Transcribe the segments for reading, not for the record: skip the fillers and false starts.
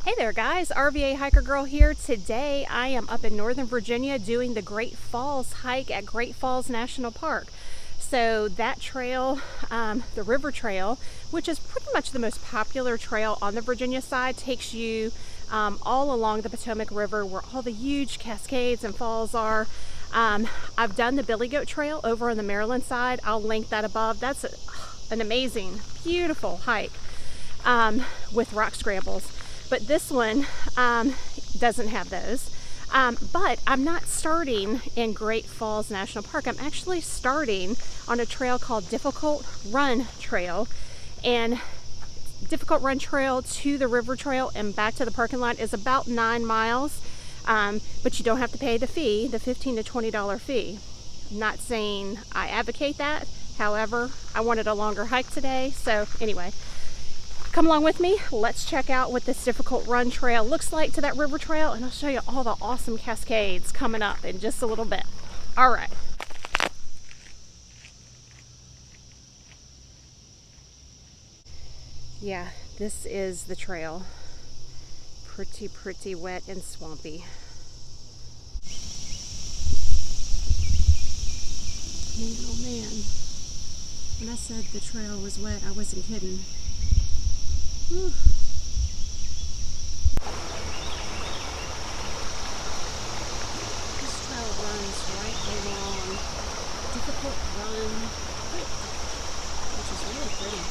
Hey there guys, RVA Hiker Girl here. Today I am up in Northern Virginia doing the Great Falls hike at Great Falls National Park. So that trail, the river trail, which is pretty much the most popular trail on the Virginia side, takes you all along the Potomac River where all the huge cascades and falls are. I've done the Billy Goat Trail over on the Maryland side. I'll link that above. That's an amazing, beautiful hike with rock scrambles. But this one doesn't have those. But I'm not starting in Great Falls National Park. I'm actually starting on a trail called Difficult Run Trail. And Difficult Run Trail to the river trail and back to the parking lot is about 9 miles. But you don't have to pay the fee, the $15 to $20 fee. I'm not saying I advocate that. However, I wanted a longer hike today. So anyway, come along with me. Let's check out what this Difficult Run Trail looks like to that river trail, and I'll show you all the awesome cascades coming up in just a little bit. All right. Yeah, this is the trail. Pretty wet and swampy. Man, oh man. When I said the trail was wet, I wasn't kidding. Whew. This trail runs right along Difficult Run Creek, which is really pretty.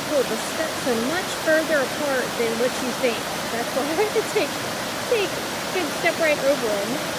Cool. The steps are much further apart than what you think. That's why I have to step right over them.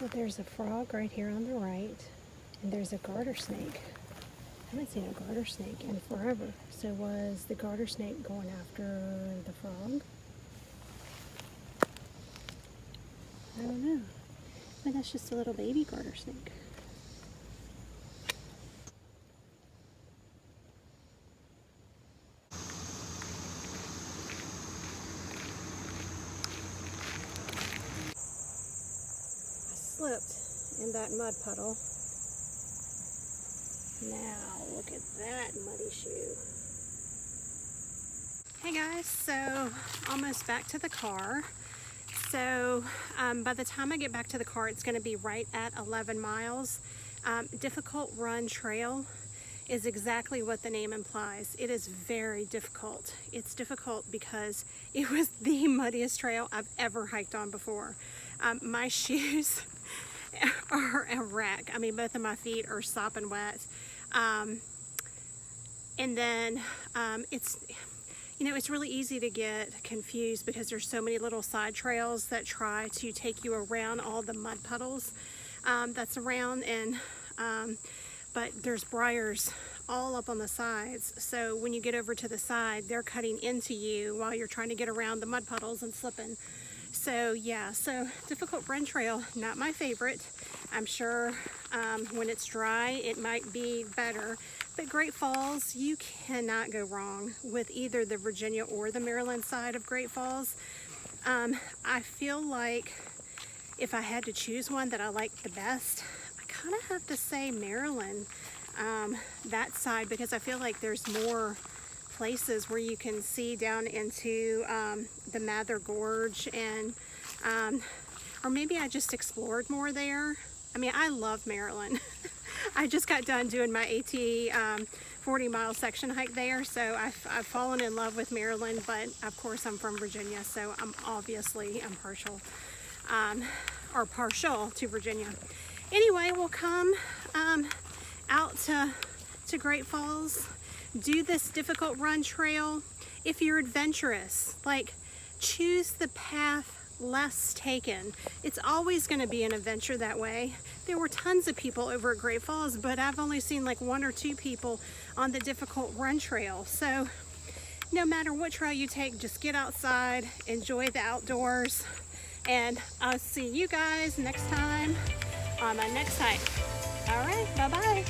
So there's a frog right here on the right, and there's a garter snake. I haven't seen a garter snake in forever. So was the garter snake going after the frog? I don't know. But that's just a little baby garter snake. Slipped in that mud puddle. Now look at that muddy shoe. Hey guys, so almost back to the car. So by the time I get back to the car, it's going to be right at 11 miles. Difficult Run Trail is exactly what the name implies. It is very difficult. It's difficult because it was the muddiest trail I've ever hiked on before. My shoes are a wreck. I mean, both of my feet are sopping wet. And then it's really easy to get confused because there's so many little side trails that try to take you around all the mud puddles that's around, and but there's briars all up on the sides. So when you get over to the side, they're cutting into you while you're trying to get around the mud puddles and slipping. So yeah, so Difficult Run Trail, not my favorite. I'm sure when it's dry, it might be better. But Great Falls, you cannot go wrong with either the Virginia or the Maryland side of Great Falls. I feel like if I had to choose one that I like the best, I kind of have to say Maryland, that side, because I feel like there's more places where you can see down into the Mather Gorge, and or maybe I just explored more there. I mean, I love Maryland. I just got done doing my AT 40-mile section hike there, so I've fallen in love with Maryland, but of course I'm from Virginia, so I'm partial to Virginia. Anyway, we'll come out to Great Falls, do this Difficult Run Trail. If you're adventurous, like, choose the path less taken. It's always going to be an adventure that way. There were tons of people over at Great Falls, but I've only seen like 1 or 2 people on the Difficult Run Trail. So no matter what trail you take, just get outside, enjoy the outdoors, and I'll see you guys next time on my next hike. All right, bye-bye.